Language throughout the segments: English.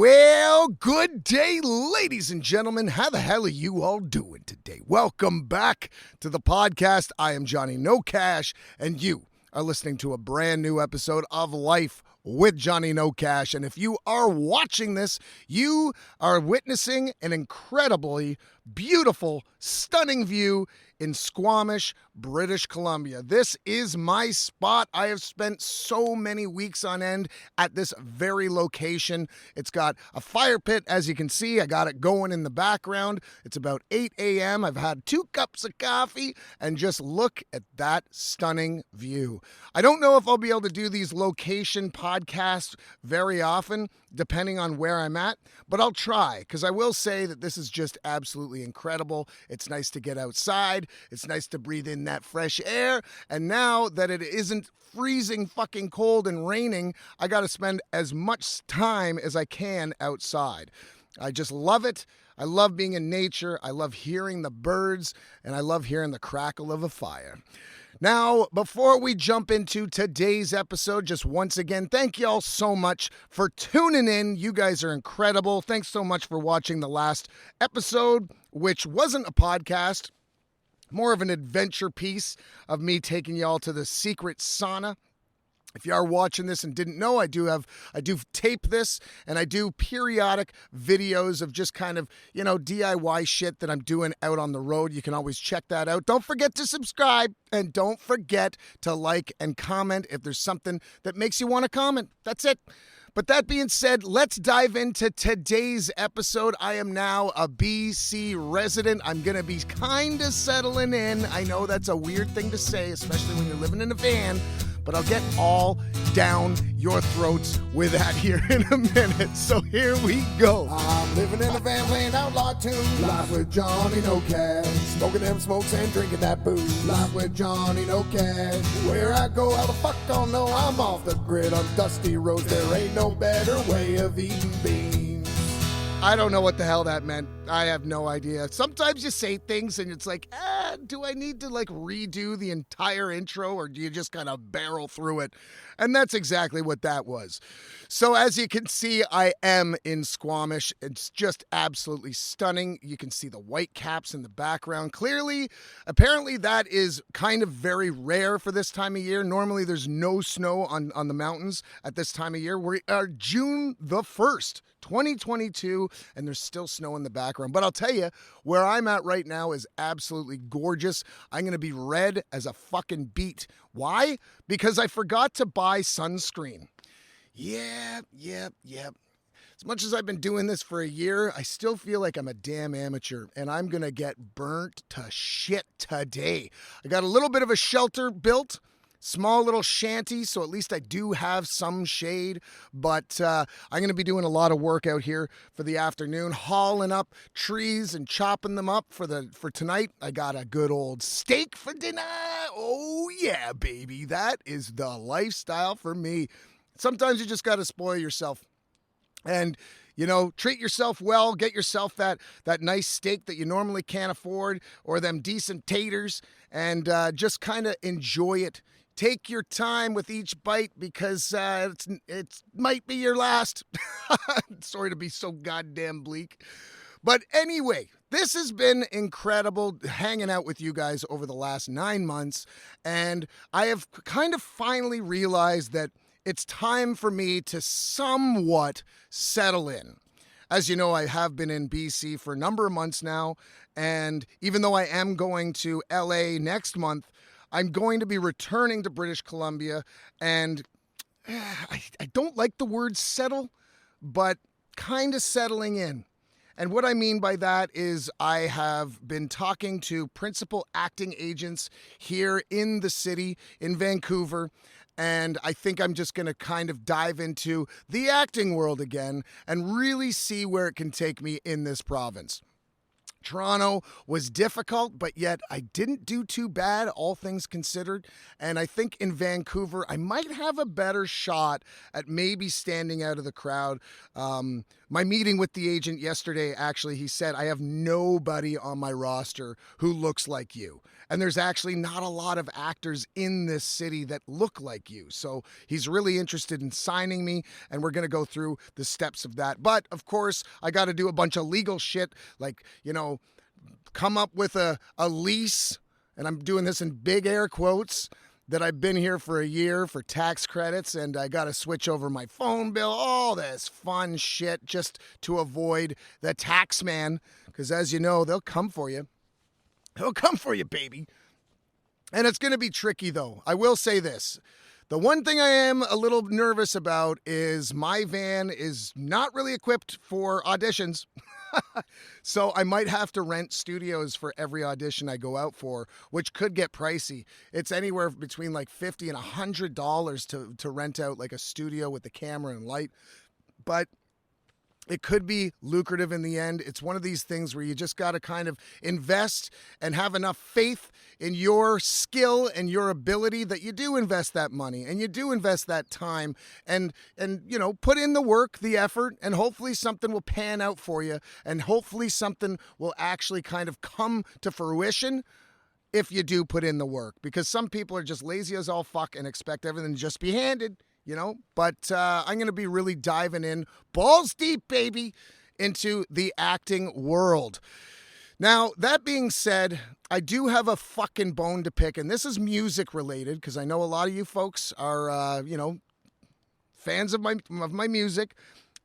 Well, good day, ladies and gentlemen. How the hell are you all doing today? Welcome back to the podcast. I am Johnny No Cash, and you are listening to a brand new episode of Life with Johnny No Cash. And if you are watching this, you are witnessing an incredibly beautiful, stunning view in Squamish, British Columbia. This is my spot. I have spent so many weeks on end at this very location. It's got a fire pit, as you can see. I got it going in the background. It's about 8 a.m. I've had 2 cups of coffee, and just look at that stunning view. I don't know if I'll be able to do these location podcasts very often, depending on where I'm at, but I'll try, because I will say that this is just absolutely incredible. It's nice to get outside. It's nice to breathe in that fresh air. And now that it isn't freezing fucking cold and raining, I got to spend as much time as I can outside. I just love it. I love being in nature. I love hearing the birds, and I love hearing the crackle of a fire. Now, before we jump into today's episode, just once again, thank you all so much for tuning in. You guys are incredible. Thanks so much for watching the last episode, which wasn't a podcast, more of an adventure piece of me taking y'all to the secret sauna. If you are watching this and didn't know, I do tape this, and I do periodic videos of just kind of, DIY shit that I'm doing out on the road. You can always check that out. Don't forget to subscribe, and don't forget to like and comment if there's something that makes you want to comment. That's it. But that being said, let's dive into today's episode. I am now a BC resident. I'm going to be kind of settling in. I know that's a weird thing to say, especially when you're living in a van, but I'll get all down your throats with that here in a minute. So here we go. I'm living in a van playing outlaw tunes. Life with Johnny No Cash. Smoking them smokes and drinking that booze. Life with Johnny No Cash. Where I go, how the fuck I'll know. I'm off the grid on dusty roads. There ain't no better way of eating beans. I don't know what the hell that meant. I have no idea. Sometimes you say things and it's like, do I need to redo the entire intro, or do you just kind of barrel through it? And that's exactly what that was. So as you can see, I am in Squamish. It's just absolutely stunning. You can see the white caps in the background. Clearly, apparently that is kind of very rare for this time of year. Normally there's no snow on the mountains at this time of year. We are June the 1st. 2022, and there's still snow in the background. But I'll tell you, where I'm at right now is absolutely gorgeous. I'm going to be red as a fucking beet. Why? Because I forgot to buy sunscreen. Yep. As much as I've been doing this for a year, I still feel like I'm a damn amateur, and I'm going to get burnt to shit today. I got a little bit of a shelter built. Small little shanty, so at least I do have some shade, but I'm going to be doing a lot of work out here for the afternoon, hauling up trees and chopping them up for tonight. I got a good old steak for dinner. Oh yeah, baby. That is the lifestyle for me. Sometimes you just got to spoil yourself and treat yourself well, get yourself that nice steak that you normally can't afford, or them decent taters, and just kind of enjoy it. Take your time with each bite, because it might be your last. Sorry to be so goddamn bleak. But anyway, this has been incredible hanging out with you guys over the last 9 months. And I have kind of finally realized that it's time for me to somewhat settle in. As you know, I have been in BC for a number of months now. And even though I am going to LA next month, I'm going to be returning to British Columbia, and I don't like the word settle, but kind of settling in. And what I mean by that is I have been talking to principal acting agents here in the city, in Vancouver, and I think I'm just going to kind of dive into the acting world again and really see where it can take me in this province. Toronto was difficult, but yet I didn't do too bad, all things considered. And I think in Vancouver, I might have a better shot at maybe standing out of the crowd. My meeting with the agent yesterday, actually, he said, I have nobody on my roster who looks like you. And there's actually not a lot of actors in this city that look like you. So he's really interested in signing me, and we're going to go through the steps of that. But of course, I got to do a bunch of legal shit, like, come up with a lease, and I'm doing this in big air quotes, that I've been here for a year for tax credits, and I got to switch over my phone bill, all this fun shit just to avoid the tax man, because as you know, they'll come for you. They'll come for you, baby. And it's going to be tricky, though. I will say this. The one thing I am a little nervous about is my van is not really equipped for auditions. So I might have to rent studios for every audition I go out for, which could get pricey. It's anywhere between like $50 and $100 to rent out like a studio with the camera and light. But it could be lucrative in the end. It's one of these things where you just got to kind of invest and have enough faith in your skill and your ability that you do invest that money and you do invest that time and put in the work, the effort, and hopefully something will pan out for you, and hopefully something will actually kind of come to fruition if you do put in the work, because some people are just lazy as all fuck and expect everything to just be handed. But I'm going to be really diving in balls deep, baby, into the acting world. Now, that being said, I do have a fucking bone to pick, and this is music related, because I know a lot of you folks are, fans of my music.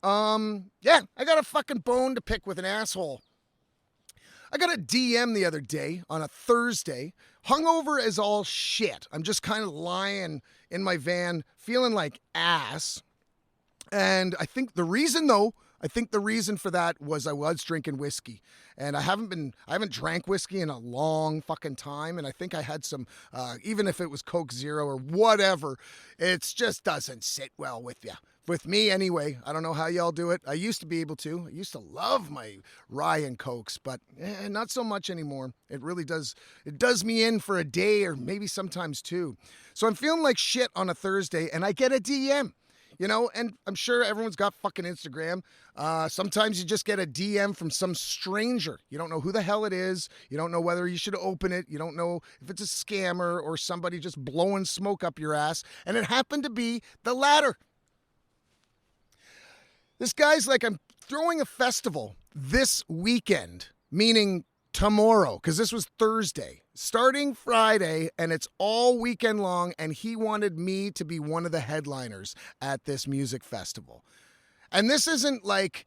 I got a fucking bone to pick with an asshole. I got a DM the other day on a Thursday, hungover as all shit. I'm just kind of lying in my van, feeling like ass. And I think the reason for that was I was drinking whiskey. And I haven't drank whiskey in a long fucking time. And I think I had some, even if it was Coke Zero or whatever, it just doesn't sit well with you. With me anyway. I don't know how y'all do it. I used to be able to. I used to love my rye and Cokes, but not so much anymore. It really does. It does me in for a day or maybe sometimes two. So I'm feeling like shit on a Thursday and I get a DM. And I'm sure everyone's got fucking Instagram. Sometimes you just get a DM from some stranger. You don't know who the hell it is. You don't know whether you should open it. You don't know if it's a scammer or somebody just blowing smoke up your ass. And it happened to be the latter. This guy's like, I'm throwing a festival this weekend, meaning tomorrow, because this was Thursday, starting Friday, and it's all weekend long, and he wanted me to be one of the headliners at this music festival. And this isn't like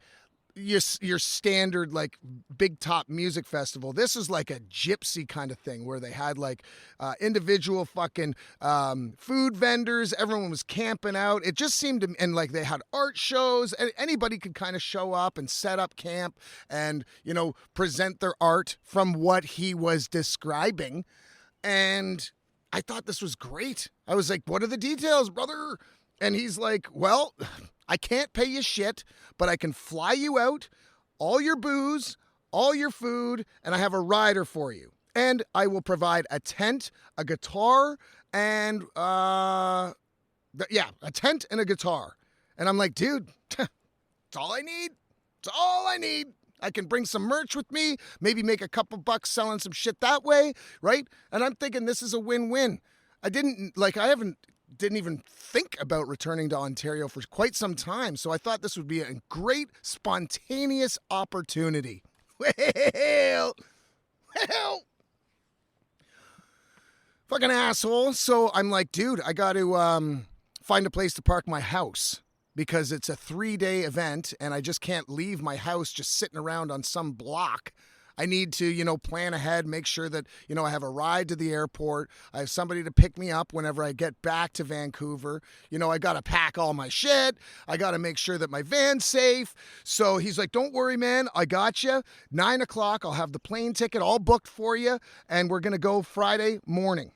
your standard like big top music festival. This is like a gypsy kind of thing where they had like individual fucking food vendors. Everyone was camping out. It just seemed to, and like they had art shows. Anybody could kind of show up and set up camp and present their art from what he was describing. And I thought this was great. I was like, what are the details, brother? And he's like, well, I can't pay you shit, but I can fly you out, all your booze, all your food, and I have a rider for you. And I will provide a tent, a guitar, and, a tent and a guitar. And I'm like, dude, it's all I need. It's all I need. I can bring some merch with me, maybe make a couple bucks selling some shit that way, right? And I'm thinking this is a win-win. Didn't even think about returning to Ontario for quite some time, so I thought this would be a great spontaneous opportunity. Well, fucking asshole. So I'm like, dude, I got to find a place to park my house because it's a 3-day event and I just can't leave my house just sitting around on some block. I need to, plan ahead, make sure that, I have a ride to the airport. I have somebody to pick me up whenever I get back to Vancouver. I got to pack all my shit. I got to make sure that my van's safe. So he's like, don't worry, man. I got you. 9 o'clock. I'll have the plane ticket all booked for you. And we're going to go Friday morning.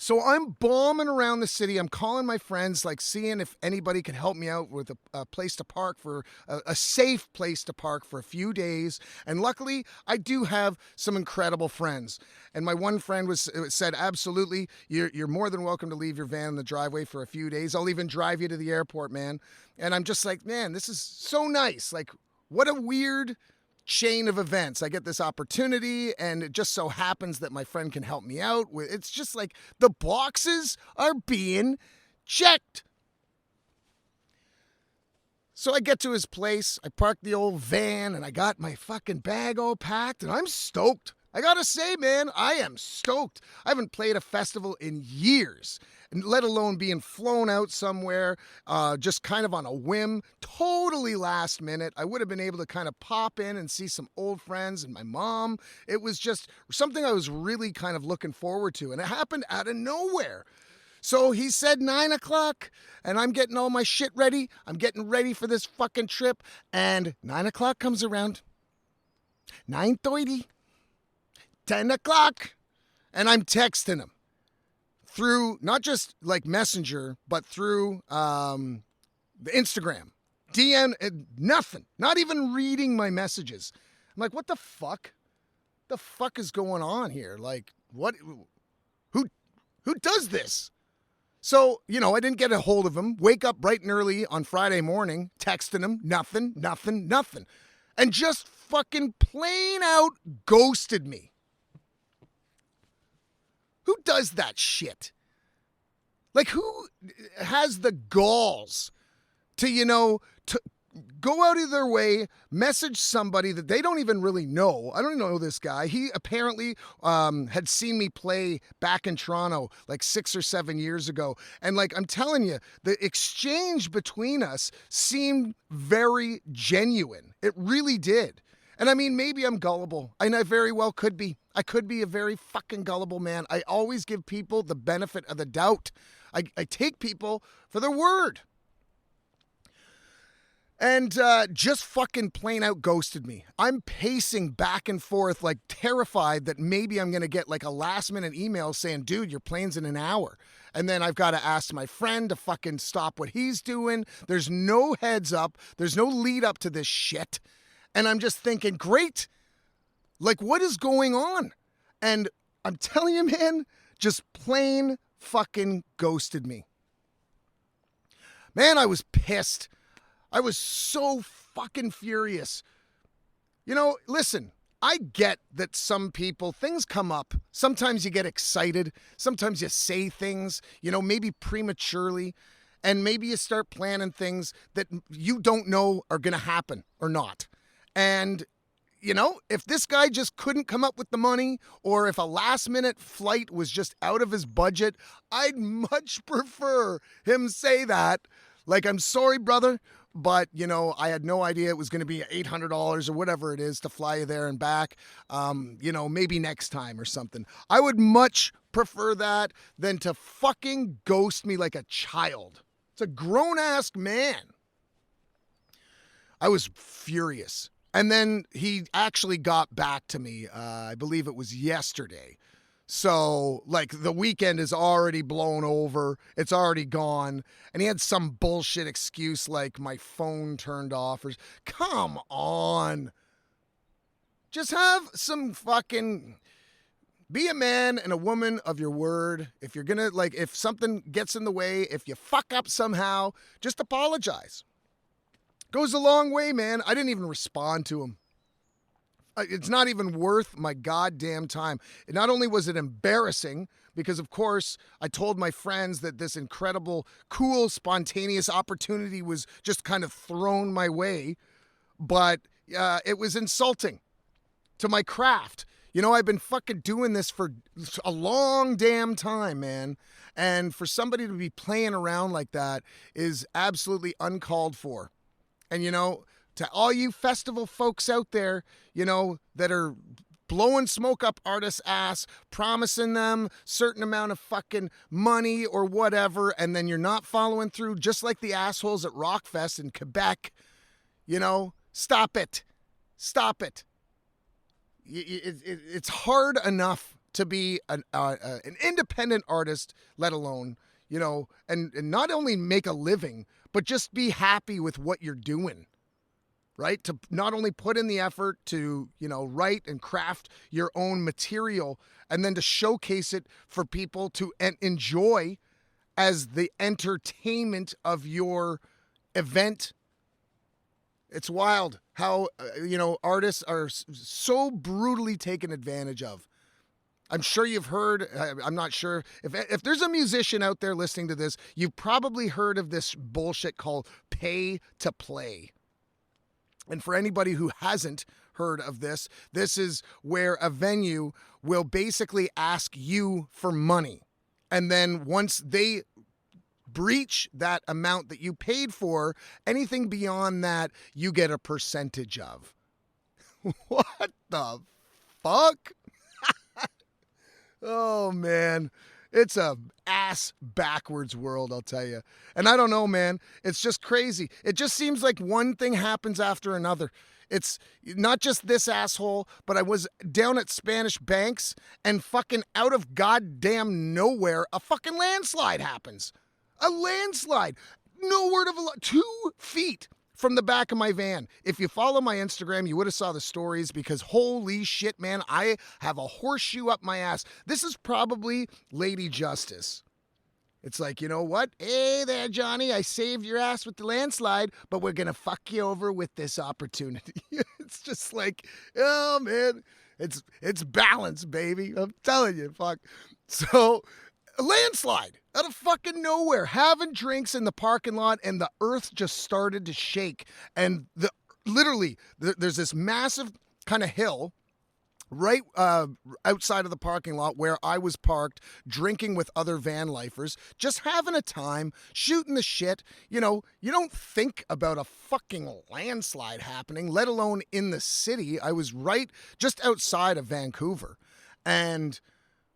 So I'm bombing around the city. I'm calling my friends, like seeing if anybody could help me out with a place to park for a safe place to park for a few days. And luckily, I do have some incredible friends. And my one friend said, absolutely, you're more than welcome to leave your van in the driveway for a few days. I'll even drive you to the airport, man. And I'm just like, man, this is so nice. Like, what a weird chain of events. I get this opportunity, and it just so happens that my friend can help me out. It's just like the boxes are being checked. So I get to his place, I park the old van, and I got my fucking bag all packed, and I'm stoked. I gotta say, man, I am stoked. I haven't played a festival in years, and let alone being flown out somewhere just kind of on a whim, totally last minute. I would have been able to kind of pop in and see some old friends and my mom. It was just something I was really kind of looking forward to, and it happened out of nowhere. So he said 9 o'clock, and I'm getting all my shit ready. I'm getting ready for this fucking trip, and 9 o'clock comes around. 9:30. 10 o'clock, and I'm texting him through not just like Messenger, but through the Instagram. DM, nothing, not even reading my messages. I'm like, what the fuck? The fuck is going on here? Like, what? Who does this? So, I didn't get a hold of him. Wake up bright and early on Friday morning, texting him, nothing. And just fucking plain out ghosted me. Who does that shit? Like, who has the galls to, to go out of their way, message somebody that they don't even really know? I don't know this guy. He apparently had seen me play back in Toronto like 6 or 7 years ago. And like, I'm telling you, the exchange between us seemed very genuine. It really did. And I mean, maybe I'm gullible. And I very well could be. I could be a very fucking gullible man. I always give people the benefit of the doubt. I take people for their word. And just fucking plain out ghosted me. I'm pacing back and forth like terrified that maybe I'm going to get like a last minute email saying, dude, your plane's in an hour. And then I've got to ask my friend to fucking stop what he's doing. There's no heads up. There's no lead up to this shit. And I'm just thinking, great. Like, what is going on? And I'm telling you, man, just plain fucking ghosted me. Man, I was pissed. I was so fucking furious. Listen, I get that some people, things come up. Sometimes you get excited. Sometimes you say things, maybe prematurely. And maybe you start planning things that you don't know are going to happen or not. And, if this guy just couldn't come up with the money, or if a last minute flight was just out of his budget, I'd much prefer him say that. Like, I'm sorry, brother, but, I had no idea it was going to be $800 or whatever it is to fly you there and back. Maybe next time or something. I would much prefer that than to fucking ghost me like a child. It's a grown-ass man. I was furious. And then he actually got back to me. I believe it was yesterday. So, like, the weekend is already blown over. It's already gone. And he had some bullshit excuse like my phone turned off. Come on. Just have some fucking... Be a man and a woman of your word. If you're gonna, like, if something gets in the way, if you fuck up somehow, just apologize. Goes a long way, man. I didn't even respond to him. It's not even worth my goddamn time. Not only was it embarrassing, because of course I told my friends that this incredible, cool, spontaneous opportunity was just kind of thrown my way, but it was insulting to my craft. I've been fucking doing this for a long damn time, man. And for somebody to be playing around like that is absolutely uncalled for. And, to all you festival folks out there, that are blowing smoke up artists' ass, promising them certain amount of fucking money or whatever, and then you're not following through, just like the assholes at Rockfest in Quebec, stop it. Stop it. It's hard enough to be an independent artist, let alone, and not only make a living, but just be happy with what you're doing, right? To not only put in the effort to, write and craft your own material and then to showcase it for people to enjoy as the entertainment of your event. It's wild how, artists are so brutally taken advantage of. I'm sure you've heard, I'm not sure, if there's a musician out there listening to this, you've probably heard of this bullshit called pay to play. And for anybody who hasn't heard of this is where a venue will basically ask you for money. And then once they breach that amount that you paid for, anything beyond that, you get a percentage of. What the fuck? Oh, man. It's a ass backwards world, I'll tell you. And I don't know, man. It's just crazy. It just seems like one thing happens after another. It's not just this asshole, but I was down at Spanish Banks and fucking out of goddamn nowhere, a fucking landslide happens. A landslide. No word of a lie. 2 feet from the back of my van. If you follow my Instagram, you would have saw the stories because holy shit, man, I have a horseshoe up my ass. This is probably Lady Justice. It's like, you know what? Hey there, Johnny, I saved your ass with the landslide, but we're going to fuck you over with this opportunity. It's just like, oh, man, it's balance, baby. I'm telling you, fuck. So, a landslide out of fucking nowhere, having drinks in the parking lot, and the earth just started to shake. And there's this massive kind of hill right outside of the parking lot where I was parked, drinking with other van lifers, just having a time, shooting the shit. You don't think about a fucking landslide happening, let alone in the city. I was right just outside of Vancouver, and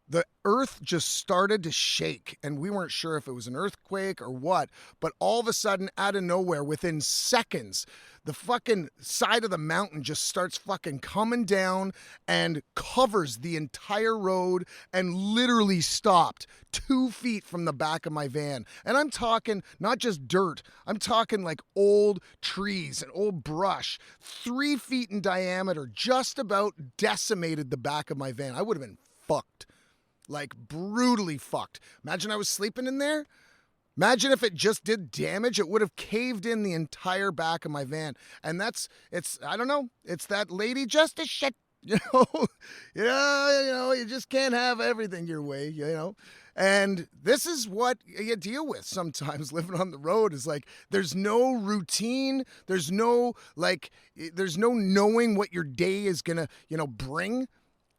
the earth just started to shake, and we weren't sure if it was an earthquake or what, but all of a sudden, out of nowhere, within seconds, the fucking side of the mountain just starts fucking coming down and covers the entire road and literally stopped 2 feet from the back of my van. And I'm talking not just dirt, I'm talking like old trees and old brush, 3 feet in diameter, just about decimated the back of my van. I would have been fucked. Like, brutally fucked. Imagine I was sleeping in there. Imagine if it just did damage. It would have caved in the entire back of my van. And I don't know. It's that Lady Justice shit. You just can't have everything your way, And this is what you deal with sometimes living on the road is like, there's no routine. There's no knowing what your day is going to, bring.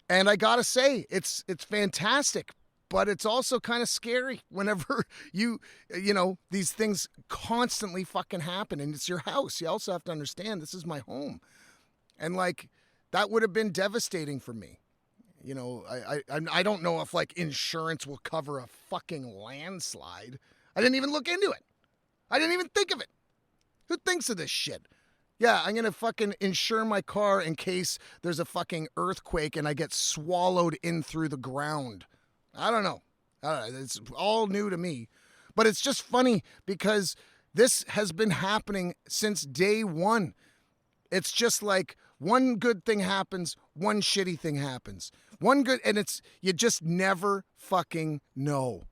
And I gotta say, it's fantastic, but it's also kind of scary whenever these things constantly fucking happen, and it's your house. You also have to understand this is my home, and like that would have been devastating for me. I don't know if like insurance will cover a fucking landslide. I didn't even look into it. I didn't even think of it. Who thinks of this shit? Yeah, I'm going to fucking insure my car in case there's a fucking earthquake and I get swallowed in through the ground. I don't know. It's all new to me. But it's just funny because this has been happening since day one. It's just like one good thing happens, one shitty thing happens. You just never fucking know.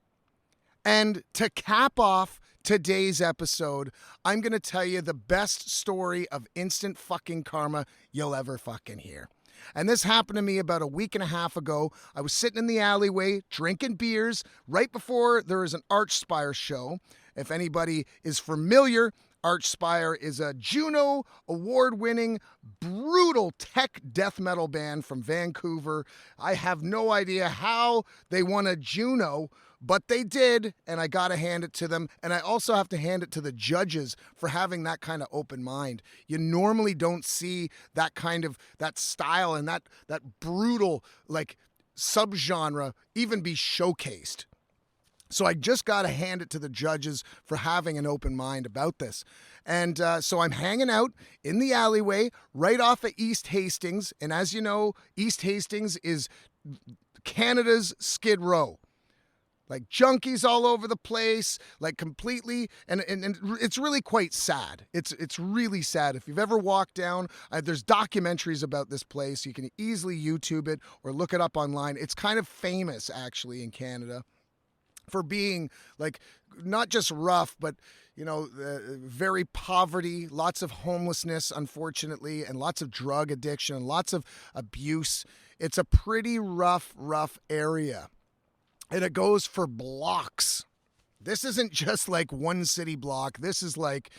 And to cap off today's episode, I'm going to tell you the best story of instant fucking karma you'll ever fucking hear. And this happened to me about a week and a half ago. I was sitting in the alleyway drinking beers right before there was an Archspire show. If anybody is familiar, Archspire is a Juno award-winning, brutal tech death metal band from Vancouver. I have no idea how they won a Juno, but they did, and I got to hand it to them. And I also have to hand it to the judges for having that kind of open mind. You normally don't see that style and that brutal, like, subgenre even be showcased. So I just got to hand it to the judges for having an open mind about this. And so I'm hanging out in the alleyway right off of East Hastings. And as you know, East Hastings is Canada's Skid Row. Like junkies all over the place, like completely, and it's really quite sad. It's really sad. If you've ever walked down, there's documentaries about this place. You can easily YouTube it or look it up online. It's kind of famous actually in Canada for being like not just rough, but very poverty, lots of homelessness, unfortunately, and lots of drug addiction, and lots of abuse. It's a pretty rough area. And it goes for blocks. This isn't just like one city block. This is like,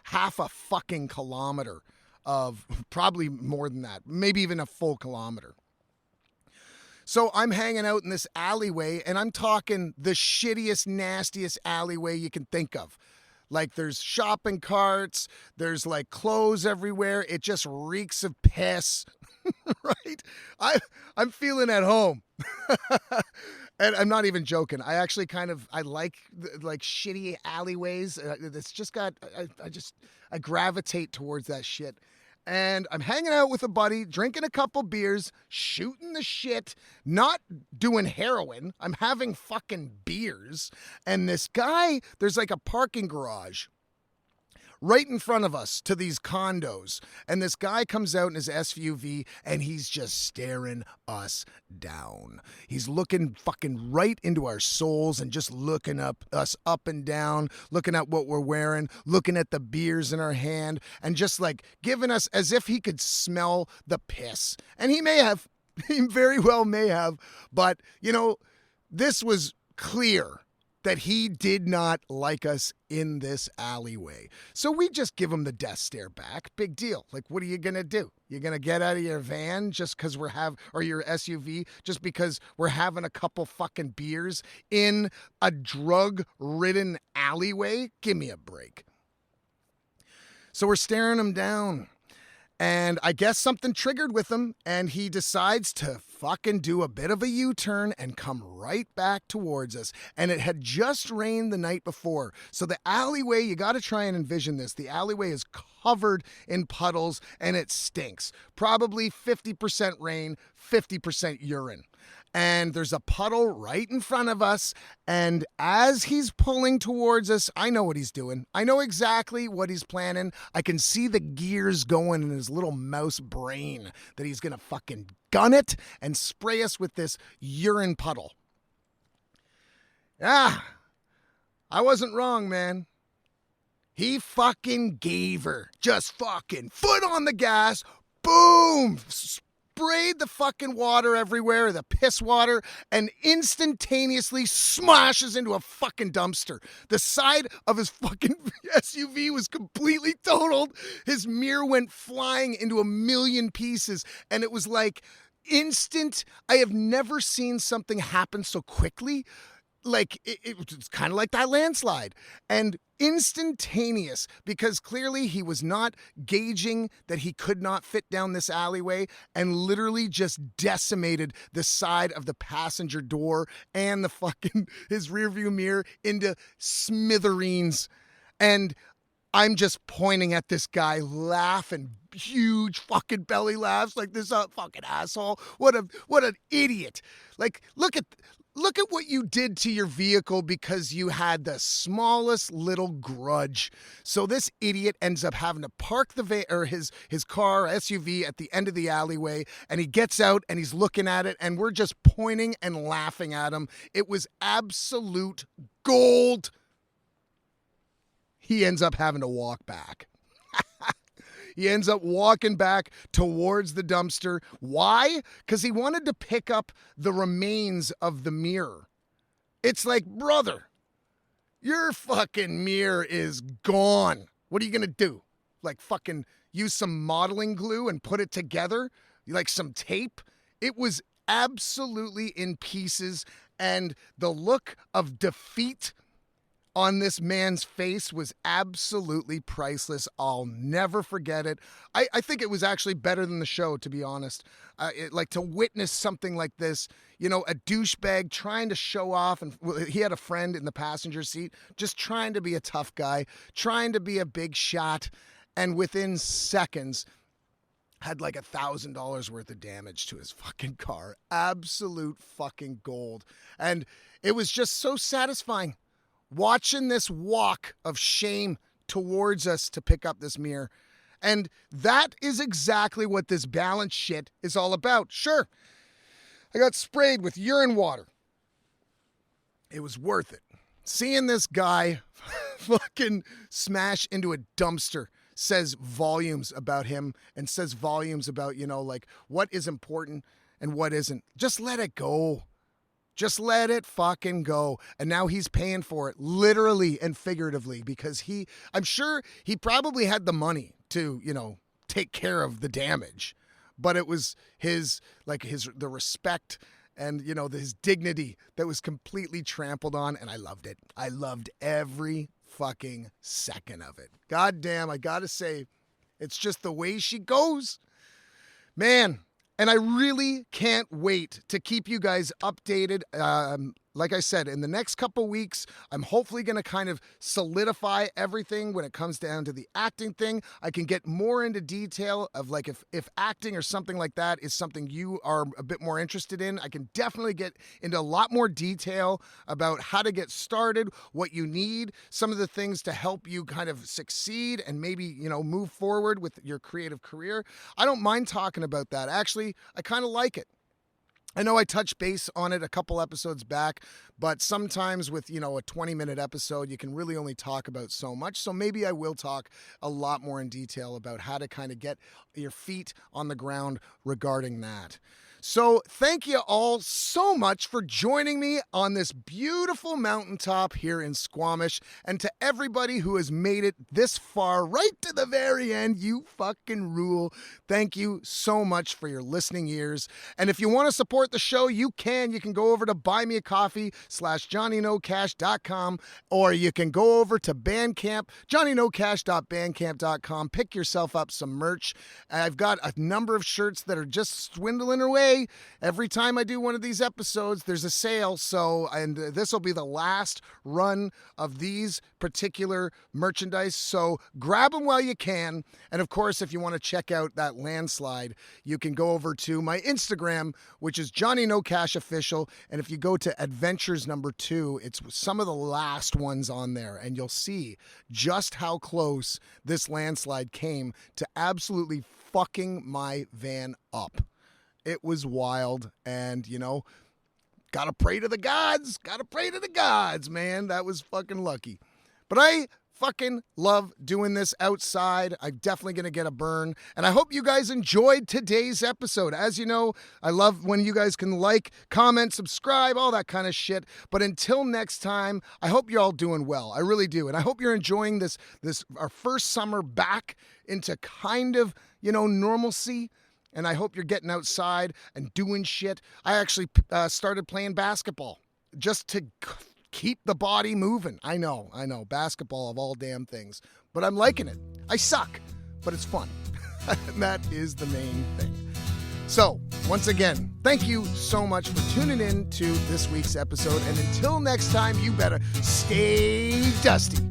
half a fucking kilometer of probably more than that, maybe even a full kilometer. So I'm hanging out in this alleyway, and I'm talking the shittiest, nastiest alleyway you can think of. Like there's shopping carts, there's like clothes everywhere. It just reeks of piss, right? I'm feeling at home. And I'm not even joking. I actually I like shitty alleyways. It's just got, I gravitate towards that shit. And I'm hanging out with a buddy, drinking a couple beers, shooting the shit, not doing heroin. I'm having fucking beers. And this guy, there's like a parking garage right in front of us to these condos. And this guy comes out in his SUV and he's just staring us down. He's looking fucking right into our souls and just looking us up and down, looking at what we're wearing, looking at the beers in our hand, and just like giving us as if he could smell the piss. And he may have, he very well may have, but this was clear that he did not like us in this alleyway. So we just give him the death stare back. Big deal. Like, what are you going to do? You're going to get out of your van just because or your SUV, just because we're having a couple fucking beers in a drug-ridden alleyway? Give me a break. So we're staring him down. And I guess something triggered with him, and he decides to fucking do a bit of a U-turn and come right back towards us. And it had just rained the night before. So the alleyway, you got to try and envision this. The alleyway is covered in puddles, and it stinks. Probably 50% rain, 50% urine. And there's a puddle right in front of us. And as he's pulling towards us, I know what he's doing. I know exactly what he's planning. I can see the gears going in his little mouse brain that he's going to fucking gun it and spray us with this urine puddle. I wasn't wrong, man. He fucking gave her. Just fucking foot on the gas. Boom! Sprayed the fucking water everywhere, the piss water, and instantaneously smashes into a fucking dumpster. The side of his fucking SUV was completely totaled. His mirror went flying into a million pieces, and it was like instant. I have never seen something happen so quickly. Like, it's kind of like that landslide. And instantaneous, because clearly he was not gauging that he could not fit down this alleyway, and literally just decimated the side of the passenger door and the fucking his rearview mirror into smithereens. And I'm just pointing at this guy, laughing, huge fucking belly laughs like this fucking asshole. What an idiot. Like, look at what you did to your vehicle because you had the smallest little grudge. So this idiot ends up having to park his car, SUV, at the end of the alleyway, and he gets out and he's looking at it, and we're just pointing and laughing at him. It was absolute gold. He ends up having to walk back. He ends up walking back towards the dumpster. Why? Because he wanted to pick up the remains of the mirror. It's like, brother, your fucking mirror is gone. What are you going to do? Like fucking use some modeling glue and put it together? Like some tape? It was absolutely in pieces, and the look of defeat on this man's face was absolutely priceless. I'll never forget it. I think it was actually better than the show, to be honest. Like to witness something like this, a douchebag trying to show off, and he had a friend in the passenger seat, just trying to be a tough guy, trying to be a big shot, and within seconds had like $1,000 worth of damage to his fucking car. Absolute fucking gold. And it was just so satisfying watching this walk of shame towards us to pick up this mirror. And that is exactly what this balance shit is all about. Sure, I got sprayed with urine water. It was worth it. Seeing this guy fucking smash into a dumpster says volumes about him and says volumes about, like what is important and what isn't. Just let it go. Just let it fucking go. And now he's paying for it literally and figuratively because I'm sure he probably had the money to, take care of the damage, but it was the respect and, his dignity that was completely trampled on. And I loved it. I loved every fucking second of it. God damn, I gotta say, it's just the way she goes, man. And I really can't wait to keep you guys updated. Like I said, in the next couple weeks, I'm hopefully going to kind of solidify everything when it comes down to the acting thing. I can get more into detail of like if acting or something like that is something you are a bit more interested in. I can definitely get into a lot more detail about how to get started, what you need, some of the things to help you kind of succeed and maybe, move forward with your creative career. I don't mind talking about that. Actually, I kind of like it. I know I touched base on it a couple episodes back, but sometimes with, a 20-minute episode, you can really only talk about so much. So maybe I will talk a lot more in detail about how to kind of get your feet on the ground regarding that. So thank you all so much for joining me on this beautiful mountaintop here in Squamish. And to everybody who has made it this far, right to the very end, you fucking rule. Thank you so much for your listening ears. And if you want to support the show, you can. You can go over to buymeacoffee.com/JohnnyNoCash.com, or you can go over to Bandcamp, JohnnyNoCash.bandcamp.com. Pick yourself up some merch. I've got a number of shirts that are just swindling away. Every time I do one of these episodes, there's a sale. And this will be the last run of these particular merchandise. So grab them while you can. And of course, if you want to check out that landslide, you can go over to my Instagram, which is Johnny No Cash Official. And if you go to Adventures #2, it's some of the last ones on there. And you'll see just how close this landslide came to absolutely fucking my van up. It was wild, and, gotta pray to the gods. Gotta pray to the gods, man. That was fucking lucky. But I fucking love doing this outside. I'm definitely going to get a burn, and I hope you guys enjoyed today's episode. As you know, I love when you guys can like, comment, subscribe, all that kind of shit. But until next time, I hope you're all doing well. I really do, and I hope you're enjoying this our first summer back into kind of, normalcy. And I hope you're getting outside and doing shit. I actually started playing basketball just to keep the body moving. I know, basketball of all damn things. But I'm liking it. I suck, but it's fun. And that is the main thing. So, once again, thank you so much for tuning in to this week's episode. And until next time, you better stay dusty.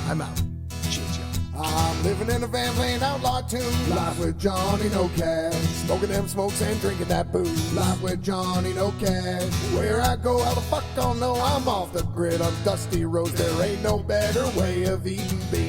I'm out. Cheers, y'all. I'm living in a van playing outlaw tunes. Life with Johnny No Cash. Smoking them smokes and drinking that booze. Life with Johnny No Cash. Where I go, how the fuck I'll know I'm off the grid on dusty roads. There ain't no better way of eating beans.